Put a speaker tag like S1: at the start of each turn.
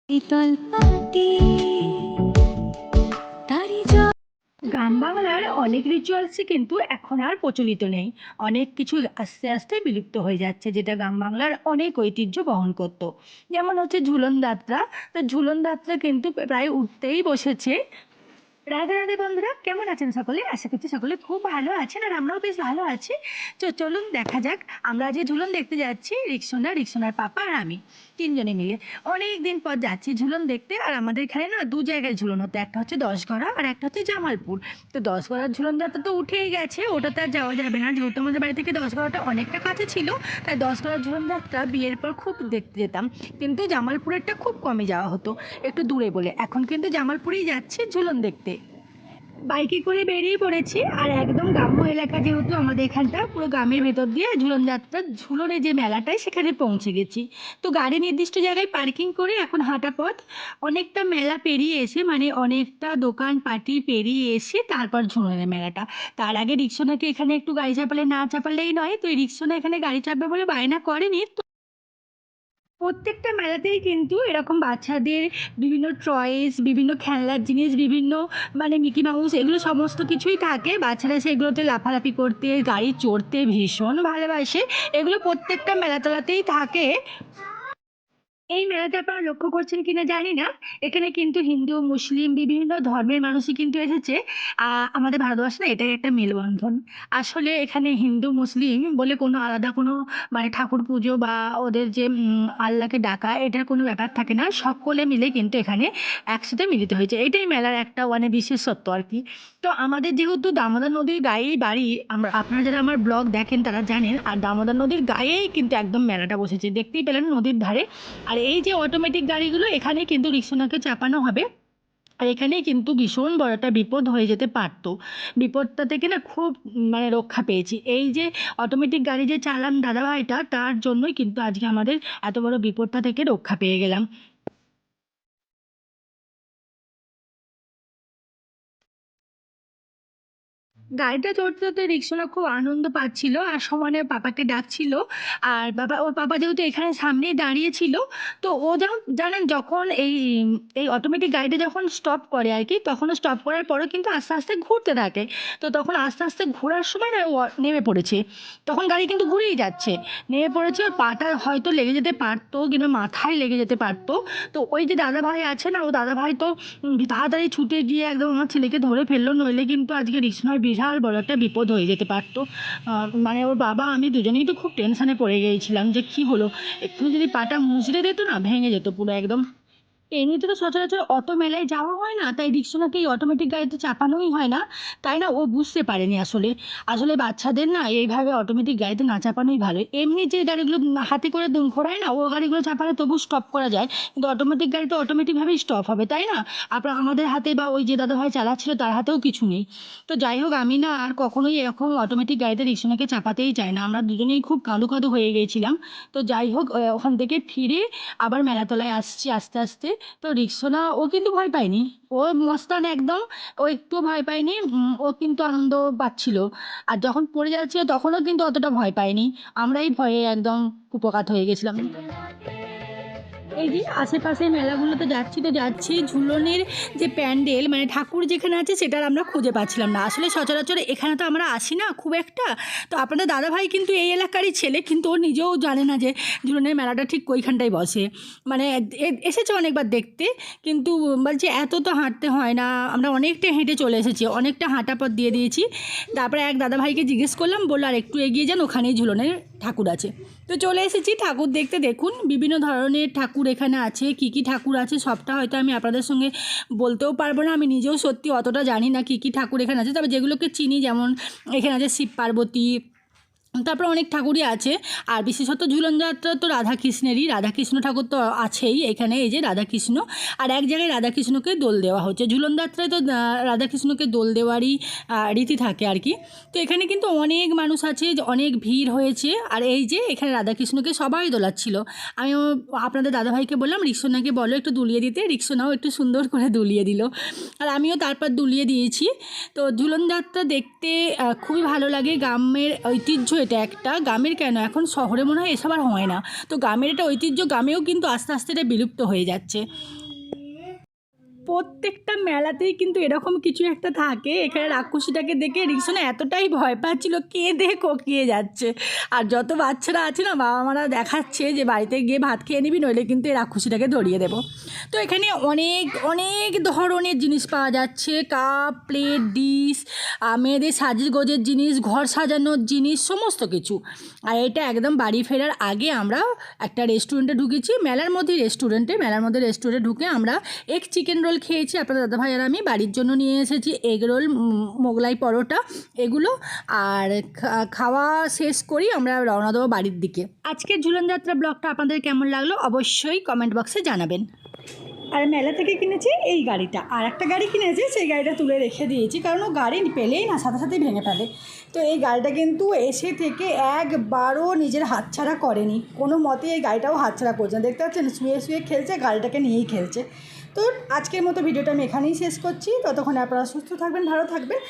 S1: শীতল পাটি তারি জল। গ্রাম বাংলার অনেক রিচুয়ালসই কিন্তু এখন আর প্রচলিত নেই। অনেক কিছু আস্তে আস্তে বিলুপ্ত হয়ে যাচ্ছে, যেটা গ্রাম বাংলার অনেক ঐতিহ্য বহন করত। যেমন হচ্ছে ঝুলন যাত্রা। তো ঝুলন যাত্রা কিন্তু প্রায় উঠতেই বসেছে। রাধে রাধে বন্ধুরা, কেমন আছেন সকলে? আশা করছি সকলে খুব ভালো আছেন, আর আমরাও বেশ ভালো আছি। তো চলুন দেখা যাক। আমরা যে ঝুলন দেখতে যাচ্ছি, রিক্সোনা, রিক্সোনার পাপা আর আমি তিনজনে মিলে অনেক দিন পর যাচ্ছি ঝুলন দেখতে। আর আমাদের এখানে না দু জায়গায় ঝুলন হতো, একটা হচ্ছে দশগড়া আর একটা হচ্ছে জামালপুর। তো দশগড়ার ঝুলন যাত্রা তো উঠেই গেছে, ওটাতে আর যাওয়া যাবে না, যেহেতু আমাদের বাড়ি থেকে দশগড়াটা অনেকটা কাছে ছিল। তাই দশগড়ার ঝুলন যাত্রা বিয়ের পর খুব দেখতে যেতাম। কিন্তু জামালপুরেরটা খুব কমই যাওয়া হতো, একটু দূরে বলে। এখন কিন্তু জামালপুরেই যাচ্ছি ঝুলন দেখতে। বাইকে করে বেরিয়ে পড়েছি, আর একদম গ্রাম্য এলাকা যেহেতু আমাদের এখানটা, পুরো গ্রামের ভেতর দিয়ে ঝুলন যাত্রা, ঝুলনের যে মেলাটায় সেখানে পৌঁছে গেছি। তো গাড়ি নির্দিষ্ট জায়গায় পার্কিং করে এখন হাঁটা পথ। অনেকটা মেলা পেরিয়ে এসে, মানে অনেকটা দোকান পাটি পেরিয়ে এসে তারপর ঝুলনের মেলাটা। তার আগে রিক্সোনাকে এখানে একটু গাড়ি চাপালে না চাপালেই নয়, তো এই রিক্সোনা এখানে গাড়ি চাপবে বলে বায়না করেনি। প্রত্যেকটা মেলাতেই কিন্তু এরকম বাচ্চাদের বিভিন্ন টয়েস, বিভিন্ন খেলনার জিনিস, বিভিন্ন মানে মিকি মাউস, এগুলো সমস্ত কিছুই থাকে। বাচ্চারা সেগুলোতে লাফালাফি করতে, গাড়ি চড়তে ভীষণ ভালোবাসে। এগুলো প্রত্যেকটা মেলাতলাতেই থাকে। এই মেলাটা আপনারা লক্ষ্য করছেন কিনা জানি না, এখানে কিন্তু হিন্দু মুসলিম বিভিন্ন ধর্মের মানুষই কিন্তু এসেছে। আমাদের ভারতবর্ষে না এটাই একটা মেলবন্ধন। আসলে এখানে হিন্দু মুসলিম বলে কোনো আলাদা কোনো মানে ঠাকুর পুজো বা ওদের যে আল্লাহকে ডাকা, এটার কোনো ব্যাপার থাকে না। সকলে মিলে কিন্তু এখানে একসাথে মিলিত হয়েছে, এটাই মেলার একটা মানে বিশেষত্ব আর কি। তো আমাদের যেহেতু দামোদর নদীর গায়েই বাড়ি, আপনারা যারা আমার ব্লগ দেখেন তারা জানেন, আর দামোদর নদীর গায়েই কিন্তু একদম মেলাটা বসেছে, দেখতেই পেলেন নদীর ধারে। আর এই যে অটোমেটিক গাড়িগুলো, এখানে কিন্তু রিক্সাকে চাপানো হবে। আর এখানেই কিন্তু ভীষণ বড় একটা বিপদ হয়ে যেতে পারতো। বিপদটা থেকে না খুব মানে রক্ষা পেয়েছি। এই যে অটোমেটিক গাড়ি যে চালান দাদাভাইটা, তার জন্যই কিন্তু আজকে আমাদের এত বড় বিপদটা থেকে রক্ষা পেয়ে গেলাম। গাড়িটা চড়তে চড়তে রিক্সাওয়ালা খুব আনন্দ পাচ্ছিল, আর সমানে পাপাকে ডাকছিল। আর বাবা, ওর পাপা যেহেতু এখানে সামনেই দাঁড়িয়ে ছিল, তো ও যেমন জানেন, যখন এই এই অটোমেটিক গাড়িটা যখন স্টপ করে আর কি, তখনও স্টপ করার পরেও কিন্তু আস্তে আস্তে ঘুরতে থাকে। তো তখন আস্তে আস্তে ঘোরার সময় না ও নেমে পড়েছে। তখন গাড়ি কিন্তু ঘুরেই যাচ্ছে, নেমে পড়েছে। ওর পাটা হয়তো লেগে যেতে পারতো, কিংবা মাথায় লেগে যেতে পারতো। তো ওই যে দাদা ভাই আছে না, ও দাদা ভাই তো তাড়াতাড়ি ছুটে গিয়ে একদম আমার ছেলেকে ধরে ফেললো, নইলে কিন্তু আজকে রিক্সায় বিশাল বড় একটা বিপদ হয়ে যেতে পারতো। মানে ওর বাবা আমি দুজনেই তো খুব টেনশনে পড়ে গিয়েছিলাম যে কি হলো, একটু যদি পাটা মুচড়ে দিত না, ভেঙে যেত পুরো একদম। এমনিতে তো সচরাচর অত মেলায় যাওয়া হয় না, তাই রিক্সাকে এই অটোমেটিক গাড়িতে চাপানোই হয় না। তাই না ও বুঝতে পারেনি আসলে। আসলে বাচ্চাদের না এইভাবে অটোমেটিক গাড়িতে না চাপানোই ভালো। এমনি যে গাড়িগুলো হাতে করে ঘোরায় না, ও গাড়িগুলো চাপালে তবু স্টপ করা যায়, কিন্তু অটোমেটিক গাড়ি তো অটোমেটিকভাবেই স্টপ হবে, তাই না? আপনার আমাদের হাতে বা ওই যে দাদাভাই চালাচ্ছিল তার হাতেও কিছু নেই। তো যাই হোক, আমি না আর কখনোই এরকম অটোমেটিক গাড়িতে রিক্সাকে চাপাতেই চাই না। আমরা দুজনেই খুব কাঁদো কাঁদো হয়ে গিয়েছিলাম। তো যাই হোক, ওখান থেকে ফিরে আবার মেলাতলায় আসছি আস্তে আস্তে। তো রিক্সোনা ও কিন্তু ভয় পায়নি, ও মস্তান একদম। ও একটুও ভয় পায়নি, ও কিন্তু আনন্দ পাচ্ছিল। আর যখন পড়ে যাচ্ছিল তখনও কিন্তু অতটা ভয় পায়নি। আমরাই ভয়ে একদম কুপোকাত হয়ে গেছিলাম। এই যে আশেপাশে মেলাগুলোতে যাচ্ছি তো যাচ্ছি, ঝুলনের যে প্যান্ডেল মানে ঠাকুর যেখানে আছে সেটার আমরা খুঁজে পাচ্ছিলাম না। আসলে সচরাচর এখানে তো আমরা আসি না খুব একটা। তো আপনাদের দাদাভাই কিন্তু এই এলাকারই ছেলে, কিন্তু ও নিজেও জানে না যে ঝুলনের মেলাটা ঠিক ওইখানটায় বসে। মানে এসেছে অনেকবার দেখতে, কিন্তু বলছে এত তো হাঁটতে হয় না, আমরা অনেকটা হেঁটে চলে এসেছি, অনেকটা হাঁটা পথ দিয়ে দিয়েছি। তারপরে এক দাদাভাইকে জিজ্ঞেস করলাম, বললো আর একটু এগিয়ে যান, ওখানেই ঝুলনের ঠাকুর আছে। তো চলে এসেছি ঠাকুর দেখতে। দেখুন বিভিন্ন ধরনের ঠাকুর এখানে আছে, কি কি ঠাকুর আছে সবটা হয়তো আমি আপনাদের সঙ্গে বলতেও পারবো না, আমি নিজেও সত্যি অতটা জানি না কি কি ঠাকুর এখানে আছে। তবে যেগুলোকে চিনি, যেমন এখানে আছে শিব পার্বতী, তারপর অনেক ঠাকুরই আছে। আর বিশেষত ঝুলন যাত্রা তো রাধাকৃষ্ণেরই, রাধাকৃষ্ণ ঠাকুর তো আছেই এখানে, এই যে রাধাকৃষ্ণ। আর এক জায়গায় রাধাকৃষ্ণকে দোল দেওয়া হচ্ছে। ঝুলন যাত্রায় তো রাধাকৃষ্ণকে দোল দেওয়ারই রীতি থাকে আর কি। তো এখানে কিন্তু অনেক মানুষ আছে, অনেক ভিড় হয়েছে। আর এই যে এখানে রাধাকৃষ্ণকে সবাই দোলাচ্ছিল। আমি আপনাদের দাদাভাইকে বললাম রিক্সোনাকে বলো একটু দুলিয়ে দিতে, রিক্সোনাও একটু সুন্দর করে দুলিয়ে দিল, আর আমিও তারপর দুলিয়ে দিয়েছি। তো ঝুলন যাত্রা দেখতে খুবই ভালো লাগে। গ্রামের ঐতিহ্য এটা একটা, গ্রামের কেন, এখন শহরে মনে হয় এসব আর হয় না। তো গ্রামের এটা ঐতিহ্য, গ্রামেও কিন্তু আস্তে আস্তে এটা বিলুপ্ত হয়ে যাচ্ছে। প্রত্যেকটা মেলাতেই কিন্তু এরকম কিছু একটা থাকে। এখানে রাক্ষসীটাকে দেখে রিক্সোনা এতটাই ভয় পাচ্ছিল, কেঁদে কোকিয়ে যাচ্ছে। আর যত বাচ্চারা আছে না, বাবা মারা দেখাচ্ছে যে বাড়িতে গিয়ে ভাত খেয়ে নিবি, নইলে কিন্তু এই রাক্ষসীটাকে ধরিয়ে দেবো। তো এখানে অনেক অনেক ধরনের জিনিস পাওয়া যাচ্ছে, কাপ, প্লেট, ডিশ, মেয়েদের সাজগোজের জিনিস, ঘর সাজানোর জিনিস, সমস্ত কিছু। আর এটা একদম বাড়ি ফেরার আগে আমরা একটা রেস্টুরেন্টে ঢুকেছি, মেলার মধ্যে রেস্টুরেন্টে ঢুকে আমরা এক চিকেন রোল খেয়েছি। আপনার দাদাভাই আর আমি বাড়ির জন্য নিয়ে এসেছি এগ রোল, মোগলাই পরোটা, এগুলো। আর খাওয়া শেষ করি আমরা রওনা দেবো বাড়ির দিকে। আজকের ঝুলন যাত্রা ব্লগটা আপনাদের কেমন লাগলো অবশ্যই কমেন্ট বক্সে জানাবেন। আর মেলা থেকে কিনেছি এই গাড়িটা, আর একটা গাড়ি কিনেছি, সেই গাড়িটা তুলে রেখে দিয়েছি, কারণ ও গাড়ি পেলেই না সাথে সাথেই ভেঙে ফেলে। তো এই গাড়িটা কিন্তু এসে থেকে একবারও নিজের হাতছাড়া করেনি, কোনো মতে এই গাড়িটাও হাতছাড়া করছে না। দেখতে পাচ্ছেন শুয়ে শুয়ে খেলছে, গাড়িটাকে নিয়েই খেলছে। তো আজকের মতো ভিডিওটা আমি এখানেই শেষ করছি। ততক্ষণ আপনারা সুস্থ থাকবেন, ভালো থাকবেন।